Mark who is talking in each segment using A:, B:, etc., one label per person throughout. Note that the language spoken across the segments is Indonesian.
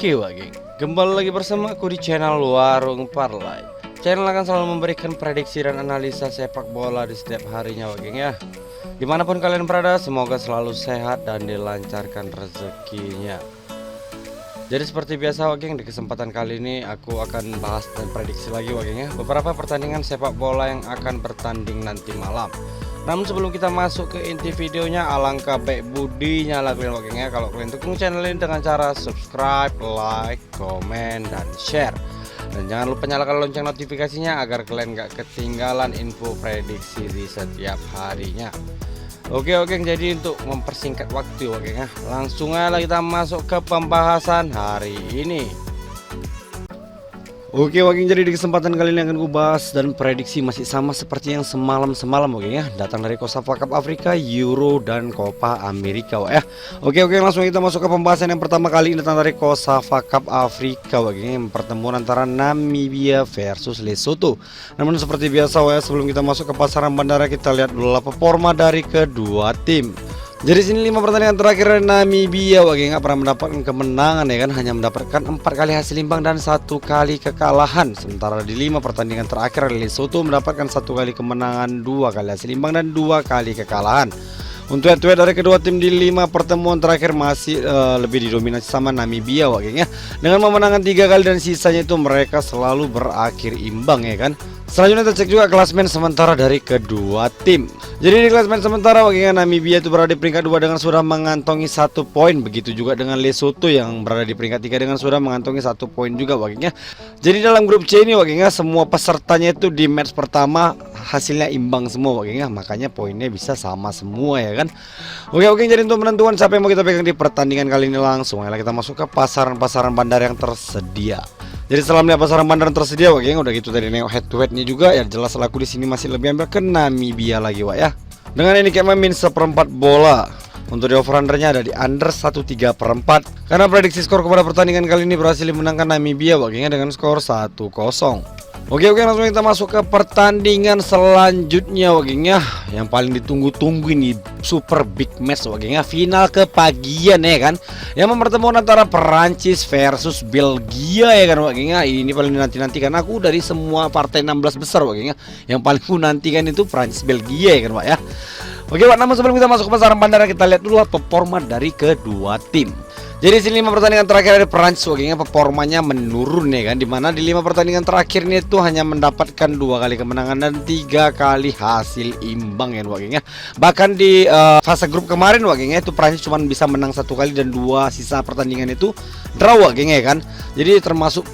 A: Oke Wak geng, kembali lagi bersama aku di channel Warung Parlay. Channel akan selalu memberikan prediksi dan analisa sepak bola di setiap harinya Wak geng ya. Dimanapun kalian berada, semoga selalu sehat dan dilancarkan rezekinya. Jadi seperti biasa Wak geng, di kesempatan kali ini aku akan bahas dan prediksi lagi Wak geng ya, beberapa pertandingan sepak bola yang akan bertanding nanti malam. Namun sebelum kita masuk ke inti videonya, alangkah baik budinya lah kalian Wak geng ya, kalau kalian dukung channel ini dengan cara subscribe, like, komen, dan share. Dan jangan lupa nyalakan lonceng notifikasinya agar kalian gak ketinggalan info prediksi di setiap harinya. Oke, jadi untuk mempersingkat waktu Wak geng ya, langsung aja kita masuk ke pembahasan hari ini. Oke Wak geng, jadi di kesempatan kali ini akan gue bahas dan prediksi masih sama seperti yang semalam Wak geng ya, datang dari COSAFA Cup Afrika, Euro, dan Copa America Wak ya. Oke, langsung kita masuk ke pembahasan yang pertama kali ini, datang dari COSAFA Cup Afrika Wak geng, pertemuan antara Namibia versus Lesotho. Namun seperti biasa Wak ya, sebelum kita masuk ke pasaran bandara, kita lihat dulu performa dari kedua tim. Jadi sini 5 pertandingan terakhir dari Namibia Wak geng, nggak pernah mendapatkan kemenangan ya kan, hanya mendapatkan 4 kali hasil imbang dan 1 kali kekalahan. Sementara di 5 pertandingan terakhir Lesotho mendapatkan 1 kali kemenangan, 2 kali hasil imbang dan 2 kali kekalahan. Untuk head-to-head dari kedua tim di 5 pertemuan terakhir masih lebih didominasi sama Namibia Wak geng ya, dengan memenangkan 3 kali dan sisanya itu mereka selalu berakhir imbang ya kan. Selanjutnya kita cek juga klasmen sementara dari kedua tim. Jadi di klasmen sementara Wak geng, Namibia itu berada di peringkat 2 dengan sudah mengantongi 1 poin. Begitu juga dengan Lesotho yang berada di peringkat 3 dengan sudah mengantongi 1 poin juga Wak geng ya. Jadi dalam grup C ini Wak geng ya, semua pesertanya itu di match pertama hasilnya imbang semua Wak geng ya, makanya poinnya bisa sama semua ya kan. Oke, jadi untuk menentukan siapa yang mau kita pegang di pertandingan kali ini, langsung aja kita masuk ke pasaran bandar yang tersedia. Jadi setelah melihat pasaran bandar yang tersedia Wak geng, udah gitu tadi nengok head to headnya juga ya, jelas aku di sini masih lebih ambil ke Namibia lagi Wak ya. Dengan ini kayak main seperempat bola. Untuk di over undernya ada di under 1/3/4. Karena prediksi skor kepada pertandingan kali ini berhasil dimenangkan Namibia Wak geng dengan skor 1-0. Oke, langsung kita masuk ke pertandingan selanjutnya Wak geng ya, yang paling ditunggu-tunggu ini super big match Wak geng ya, final kepagian ya kan, yang mempertemukan antara Perancis versus Belgia ya kan Wak geng ya. Ini paling dinanti-nantikan aku dari semua partai 16 besar Wak geng ya, yang paling ku nantikan itu Perancis Belgia ya kan Wak ya. Oke Wak, namun sebelum kita masuk ke pasaran bandara, kita lihat dulu performa dari kedua tim. Jadi sini 5 pertandingan terakhir dari Perancis Wak geng, performanya menurun ya kan, dimana di 5 pertandingan terakhir ini itu hanya mendapatkan 2 kali kemenangan dan 3 kali hasil imbang ya Wak geng ya. Bahkan di fase grup kemarin Wak geng ya, itu Perancis cuma bisa menang 1 kali dan 2 sisa pertandingan itu draw Wak geng ya kan. Jadi termasuk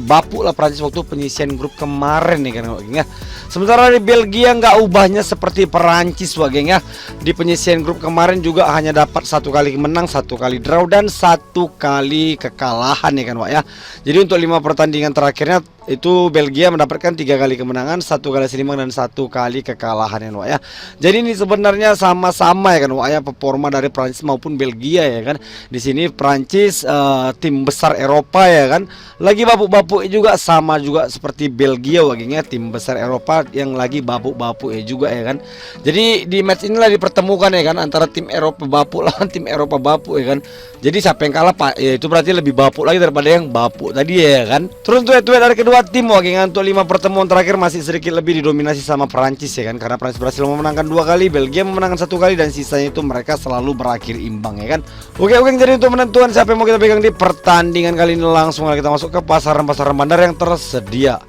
A: bapuk lah Perancis waktu penyisian grup kemarin ya kan Wak geng ya. Sementara di Belgia nggak ubahnya seperti Perancis Wak geng ya. Di penyisian grup kemarin juga hanya dapat 1 kali menang, 1 kali draw, dan 1 kali kekalahan ya kan Wak ya. Jadi untuk 5 pertandingan terakhirnya itu Belgia mendapatkan 3 kali kemenangan, 1 kali hasil imbang, dan 1 kali kekalahan ya Wak ya. Jadi ini sebenarnya sama-sama ya kan Wak ya, performa dari Prancis maupun Belgia ya kan. Di sini Prancis tim besar Eropa ya kan, lagi bapuk-bapuk juga, sama juga seperti Belgia Wak geng ya, tim besar Eropa yang lagi bapuk-bapuk juga ya kan. Jadi di match inilah dipertemukan ya kan, antara tim Eropa bapuk lawan tim Eropa bapuk ya kan. Jadi siapa yang kalah Pak ya, itu berarti lebih bapuk lagi daripada yang bapuk tadi ya kan. Terus untuk itu dari kedua tim Wak geng, untuk 5 pertemuan terakhir masih sedikit lebih didominasi sama Perancis ya kan, karena Perancis berhasil memenangkan 2 kali, Belgia memenangkan 1 kali, dan sisanya itu mereka selalu berakhir imbang ya kan. Oke, jadi untuk menentukan siapa yang mau kita pegang di pertandingan kali ini, langsung kita masuk ke pasaran bandar yang tersedia.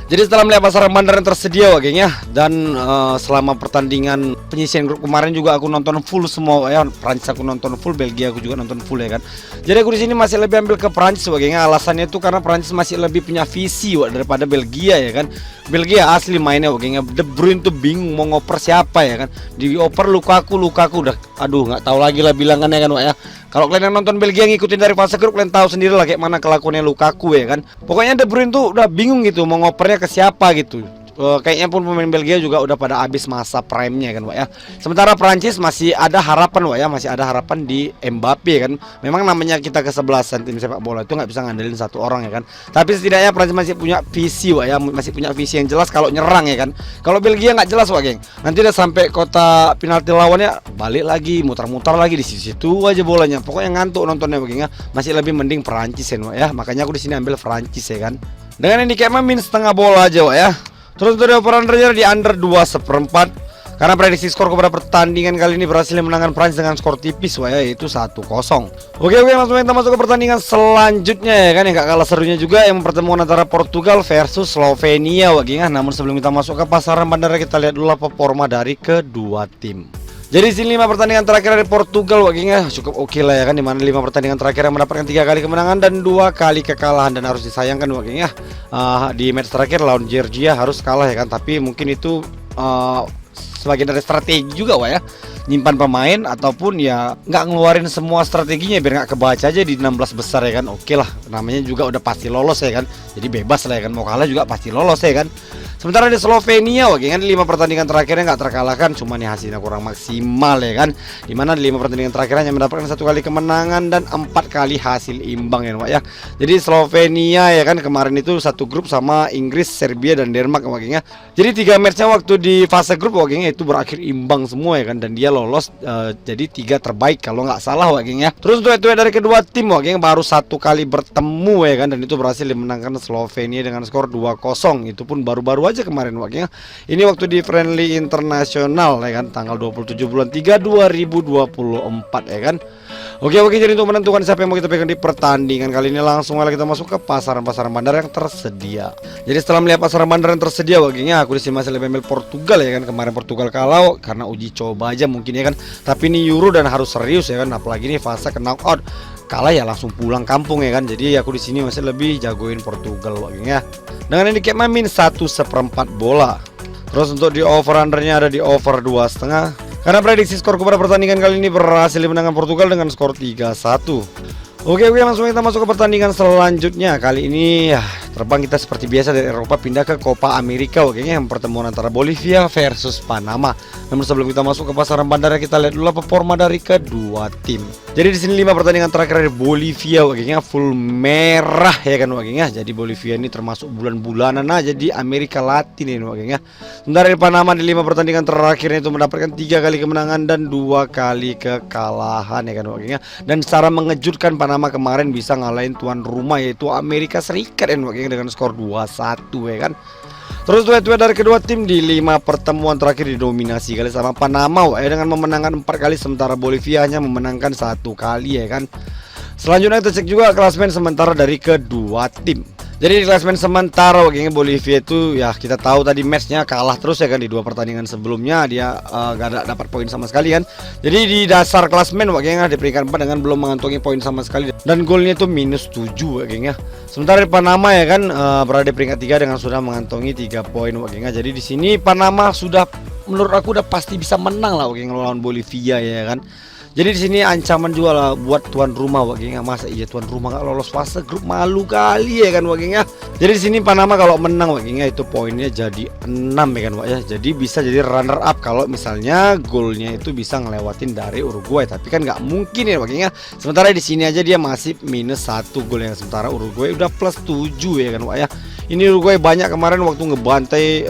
A: Jadi setelah melihat pasaran bandar yang tersedia Wak geng ya, dan selama pertandingan penyisian grup kemarin juga aku nonton full semua ya. Prancis aku nonton full, Belgia aku juga nonton full ya kan. Jadi aku di sini masih lebih ambil ke Prancis Wak geng ya. Alasannya itu karena Prancis masih lebih punya visi Wak daripada Belgia ya kan. Belgia asli mainnya Wak geng ya, De Bruyne tuh bingung mau ngoper siapa ya kan. Dioper Lukaku udah aduh nggak tahu lagi lah bilangannya kan Wak ya. Kalau kalian yang nonton Belgia ngikutin dari fase grup, kalian tahu sendiri lah kayak mana kelakuannya Lukaku ya kan. Pokoknya De Bruyne tuh udah bingung gitu mau ngopernya ke siapa gitu. kayaknya pun pemain Belgia juga udah pada habis masa prime-nya kan Wak ya. Sementara Prancis masih ada harapan Wak ya, masih ada harapan di Mbappe kan. Memang namanya kita kesebelasan tim sepak bola itu nggak bisa ngandelin satu orang ya kan. Tapi setidaknya Prancis masih punya visi Wak ya, masih punya visi yang jelas kalau nyerang ya kan. Kalau Belgia nggak jelas Wak geng. Nanti udah sampai kota penalti lawannya balik lagi, mutar-mutar lagi di situ aja bolanya. Pokoknya ngantuk nontonnya Wak geng ya. Masih lebih mending Prancis ya Wak ya. Makanya aku di sini ambil Prancis ya kan. Dengan handicap min setengah bola aja Wak ya. Terus untuk operan di under 2/4. Karena prediksi skor kepada pertandingan kali ini berhasil menangkan Prancis dengan skor tipis Wak ya, yaitu 1-0. Oke langsung kita masuk ke pertandingan selanjutnya ya kan, yang gak kalah serunya juga, yang pertemuan antara Portugal versus Slovenia Wak ya. Namun sebelum kita masuk ke pasaran bandara, kita lihat dulu performa dari kedua tim. Jadi sini 5 pertandingan terakhir dari Portugal Wak ya, cukup oke lah ya kan, dimana 5 pertandingan terakhir yang mendapatkan 3 kali kemenangan dan 2 kali kekalahan, dan harus disayangkan Wak ya, di match terakhir lawan Georgia harus kalah ya kan. Tapi mungkin itu sebagian dari strategi juga Wak ya, nyimpan pemain ataupun ya nggak ngeluarin semua strateginya biar nggak kebaca aja di 16 besar ya kan. Oke lah, namanya juga udah pasti lolos ya kan, jadi bebas lah ya kan, mau kalah juga pasti lolos ya kan. Sementara di Slovenia Wak kan, 5 pertandingan terakhirnya nggak terkalahkan, cuman ya hasilnya kurang maksimal ya kan, dimana di 5 pertandingan terakhir hanya mendapatkan 1 kali kemenangan dan 4 kali hasil imbang ya Wak ya. Jadi Slovenia ya kan kemarin itu satu grup sama Inggris, Serbia dan Denmark Wak ya. Jadi 3 matchnya waktu di fase grup Wak ya itu berakhir imbang semua ya kan, dan dia lolos jadi 3 terbaik kalau nggak salah Wak ya. Terus duet dari kedua tim Wak ya, baru 1 kali bertemu ya kan, dan itu berhasil dimenangkan Slovenia dengan skor 2-0. Itu pun baru-baru aja kemarin Wak ya. Ini waktu di friendly internasional ya kan, tanggal 27 bulan 3 2024 ya kan. Oke, jadi untuk menentukan siapa yang mau kita pegang di pertandingan kali ini, langsung aja kita masuk ke pasaran-pasaran bandar yang tersedia. Jadi setelah melihat pasaran bandar yang tersedia Wak ya, aku disini masih lebih ambil Portugal ya kan. Kemarin Portugal kalah karena uji coba aja mungkin ya kan, tapi ini Euro dan harus serius ya kan, apalagi ini fase ke knockout, kalah ya langsung pulang kampung ya kan. Jadi aku di sini masih lebih jagoin Portugal Wak ya, dengan handicap min 1/4 bola. Terus untuk di over undernya ada di over 2,5. Karena prediksi skor kepada pertandingan kali ini berhasil dimenangkan Portugal dengan skor 3-1. Oke, langsung kita masuk ke pertandingan selanjutnya. Kali ini ya, terbang kita seperti biasa dari Eropa pindah ke Copa America kayaknya, yang pertemuan antara Bolivia versus Panama. Namun sebelum kita masuk ke pasaran bandara, kita lihat dulu performa dari kedua tim. Jadi di sini 5 pertandingan terakhir dari Bolivia kayaknya full merah ya kan kayaknya. Jadi Bolivia ini termasuk bulan-bulanan aja di Amerika Latin ini kayaknya. Sementara di Panama di 5 pertandingan terakhirnya itu mendapatkan 3 kali kemenangan dan 2 kali kekalahan ya kan kayaknya. Dan secara mengejutkan Panama kemarin bisa ngalahin tuan rumah yaitu Amerika Serikat ya dengan skor 2-1 ya kan. Terus duet dari kedua tim di 5 pertemuan terakhir didominasi kali sama Panama ya, dengan memenangkan 4 kali, sementara Bolivia hanya memenangkan 1 kali ya kan. Selanjutnya kita cek juga klasmen sementara dari kedua tim. Jadi di klasmen sementara wakilnya Bolivia itu ya kita tahu tadi matchnya kalah terus ya kan, di 2 pertandingan sebelumnya dia gak ada dapat poin sama sekali kan. Jadi di dasar klasmen wakilnya di peringkat 4 dengan belum mengantongi poin sama sekali, dan golnya itu -7 wakilnya. Sementara di Panama ya kan berada di peringkat 3 dengan sudah mengantongi 3 poin wakilnya. Jadi di sini Panama sudah menurut aku udah pasti bisa menang lah wakilnya lawan Bolivia ya kan. Jadi di sini ancaman juga lah buat tuan rumah wakilnya. Masa iya tuan rumah nggak lolos fase grup, malu kali ya kan wakilnya. Jadi di sini Panama kalau menang wakilnya itu poinnya jadi 6 ya kan Wak ya. Jadi bisa jadi runner up kalau misalnya golnya itu bisa ngelewatin dari Uruguay. Tapi kan nggak mungkin ya wakilnya. Sementara di sini aja dia masih -1 gol, yang sementara Uruguay udah +7 ya kan Wak ya. Ini Uruguay banyak kemarin waktu ngebantai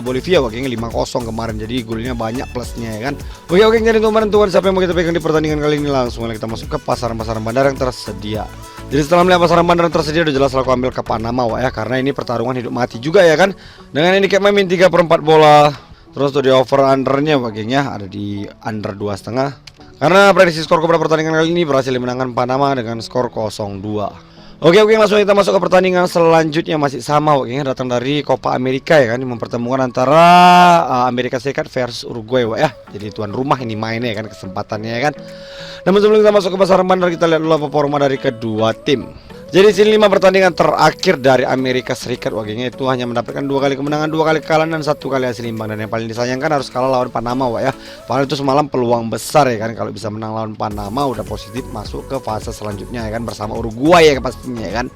A: Bolivia wakilnya 5-0 kemarin. Jadi golnya banyak plusnya ya kan. Oke, jadi untuk menentukan siapa yang mau kita pegang di pertandingan kali ini, langsung kita masuk ke pasaran-pasaran bandar yang tersedia. Jadi setelah melihat pasaran bandar yang tersedia, udah jelas aku ambil ke Panama Wak ya, karena ini pertarungan hidup mati juga ya kan. Dengan handicap min 3/4 bola. Terus tuh di over undernya wakilnya ada di under 2,5. Karena prediksi skor kepada pertandingan kali ini berhasil dimenangkan Panama dengan skor 0-2. Oke, langsung kita masuk ke pertandingan selanjutnya, masih sama wakilnya, datang dari Copa America ya kan, mempertemukan antara Amerika Serikat versus Uruguay Wak ya. Jadi tuan rumah ini mainnya ya kan, kesempatannya ya kan. Namun sebelum kita masuk ke pasaran bandar, kita lihat dulu performa dari kedua tim. Jadi sini 5 pertandingan terakhir dari Amerika Serikat wakilnya itu hanya mendapatkan 2 kali kemenangan, 2 kali kekalahan dan 1 kali hasil imbang. Dan yang paling disayangkan harus kalah lawan Panama Wak ya. Padahal itu semalam peluang besar ya kan, kalau bisa menang lawan Panama udah positif masuk ke fase selanjutnya ya kan, bersama Uruguay ya pastinya ya kan.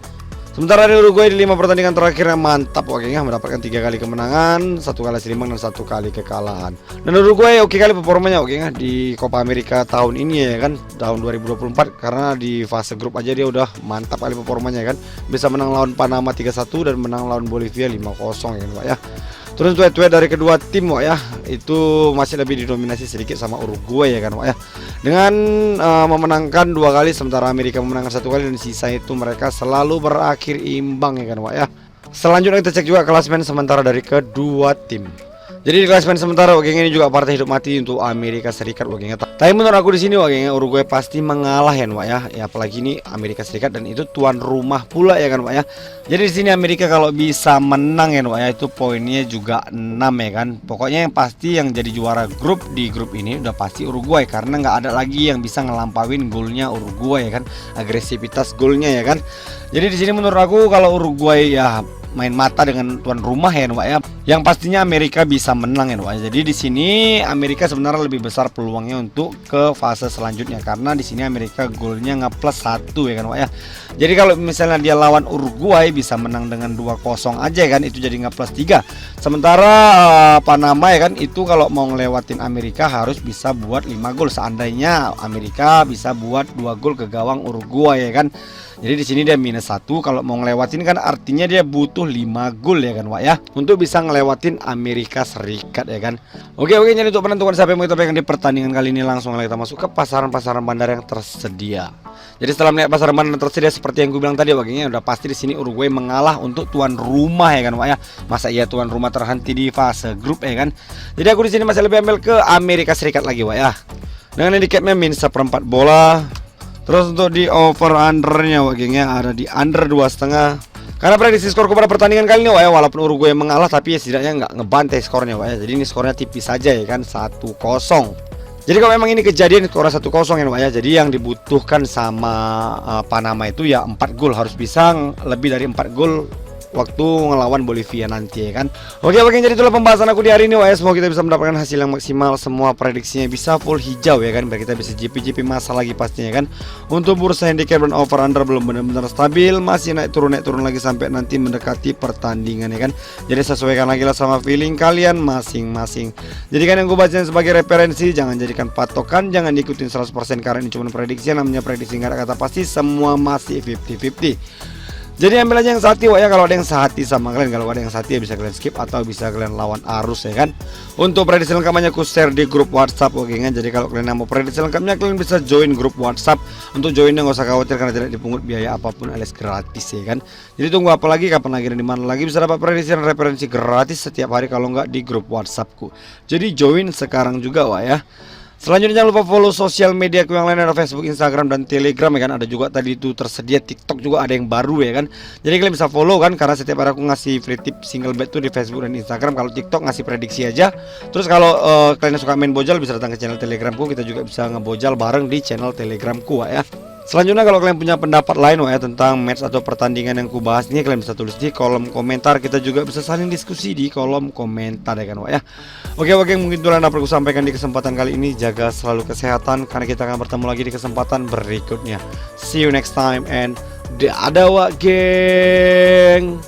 A: Sementara di Uruguay di 5 pertandingan terakhirnya mantap oke ya, mendapatkan 3 kali kemenangan, 1 kali hasil imbang dan 1 kali kekalahan. Dan Uruguay oke kali performanya oke ya di Copa America tahun ini ya kan, tahun 2024 karena di fase grup aja dia udah mantap kali performanya kan. Bisa menang lawan Panama 3-1 dan menang lawan Bolivia 5-0 ya kan Pak ya. Terus duet-duet dari kedua tim Wak ya, itu masih lebih didominasi sedikit sama Uruguay ya kan Wak ya. Dengan memenangkan 2 kali sementara Amerika memenangkan 1 kali dan sisa itu mereka selalu berakhir imbang ya kan Wak ya. Selanjutnya kita cek juga klasemen sementara dari kedua tim. Jadi di klasemen sementara ini juga partai hidup mati untuk Amerika Serikat wakingnya. Tapi menurut aku di sini wakingnya Uruguay pasti mengalah ya Wak ya. Ya apalagi ini Amerika Serikat dan itu tuan rumah pula ya kan Wak ya. Jadi di sini Amerika kalau bisa menang ya Wak ya, itu poinnya juga 6 ya kan. Pokoknya yang pasti yang jadi juara grup di grup ini udah pasti Uruguay karena nggak ada lagi yang bisa ngelampauin golnya Uruguay ya kan. Agresivitas golnya ya kan. Jadi di sini menurut aku kalau Uruguay ya main mata dengan tuan rumah ya Wak ya. Yang pastinya Amerika bisa menang ya Wak. Jadi di sini Amerika sebenarnya lebih besar peluangnya untuk ke fase selanjutnya karena di sini Amerika golnya ngeplus 1 ya kan Wak ya. Jadi kalau misalnya dia lawan Uruguay bisa menang dengan 2-0 aja kan, itu jadi ngeplus 3. Sementara Panama ya kan itu kalau mau ngelewatin Amerika harus bisa buat 5 gol. Seandainya Amerika bisa buat 2 gol ke gawang Uruguay ya kan. Jadi di sini dia -1, kalau mau ngelewatin kan artinya dia butuh 5 gol ya kan Wak ya, untuk bisa ngelewatin Amerika Serikat ya kan. Oke, jadi untuk menentukan siapa yang mau kita pegang di pertandingan kali ini langsung kita masuk ke pasaran-pasaran bandar yang tersedia. Jadi setelah melihat pasaran bandar yang tersedia seperti yang gue bilang tadi wakilnya udah pasti di sini Uruguay mengalah untuk tuan rumah ya kan Wak ya. Masa iya tuan rumah terhenti di fase grup ya kan. Jadi aku di sini masih lebih ambil ke Amerika Serikat lagi Wak ya. Dengan handicapnya -1/4 bola. Terus untuk di over undernya wakilnya ada di under 2,5. Karena prediksi skorku pada pertandingan kali ini Wak ya, walaupun Uruguay mengalah tapi ya setidaknya nggak ngebantai skornya Wak ya. Jadi ini skornya tipis saja ya kan, 1-0. Jadi kalau memang ini kejadian skornya 1-0 ya Wak ya. Jadi yang dibutuhkan sama Panama itu ya 4 gol, harus bisa lebih dari 4 gol waktu ngelawan Bolivia nanti ya kan. Oke, jadi itulah pembahasan aku di hari ini Wak ya. Semoga kita bisa mendapatkan hasil yang maksimal, semua prediksinya bisa full hijau ya kan, biar kita bisa GP masa lagi pastinya kan. Untuk bursa handicap dan over under belum benar-benar stabil, masih naik turun lagi sampai nanti mendekati pertandingan ya kan. Jadi sesuaikan lagi lah sama feeling kalian masing-masing. Jadi kan yang gue bacain sebagai referensi, jangan jadikan patokan, jangan diikutin 100% karena ini cuma prediksi, namanya prediksi nggak ada kata pasti, semua masih 50-50. Jadi ambil aja yang sehati Wak ya, kalau ada yang sehati sama kalian, kalau ada yang sehati ya bisa kalian skip atau bisa kalian lawan arus ya kan. Untuk prediksi lengkapnya aku share di grup WhatsApp oke kan. Jadi kalau kalian mau prediksi lengkapnya kalian bisa join grup WhatsApp. Untuk joinnya nggak usah khawatir karena tidak dipungut biaya apapun alias gratis ya kan. Jadi tunggu apa lagi, kapan lagi dan dimana lagi bisa dapat prediksi dan referensi gratis setiap hari kalau nggak di grup WhatsAppku. Jadi join sekarang juga Wak ya. Selanjutnya jangan lupa follow sosial mediaku yang lain, ada Facebook, Instagram, dan Telegram ya kan. Ada juga tadi itu tersedia TikTok juga ada yang baru ya kan. Jadi kalian bisa follow kan, karena setiap hari aku ngasih free tip single bet tuh di Facebook dan Instagram. Kalau TikTok ngasih prediksi aja. Terus kalau kalian suka main bojol bisa datang ke channel Telegramku, kita juga bisa ngebojal bareng di channel Telegramku ya. Selanjutnya kalau kalian punya pendapat lain Wak ya tentang match atau pertandingan yang ku bahas ini, kalian bisa tulis di kolom komentar. Kita juga bisa saling diskusi di kolom komentar ya kan Wak ya. Oke, mungkin itulah yang dapat aku sampaikan di kesempatan kali ini. Jaga selalu kesehatan karena kita akan bertemu lagi di kesempatan berikutnya. See you next time and dadah Wak geng.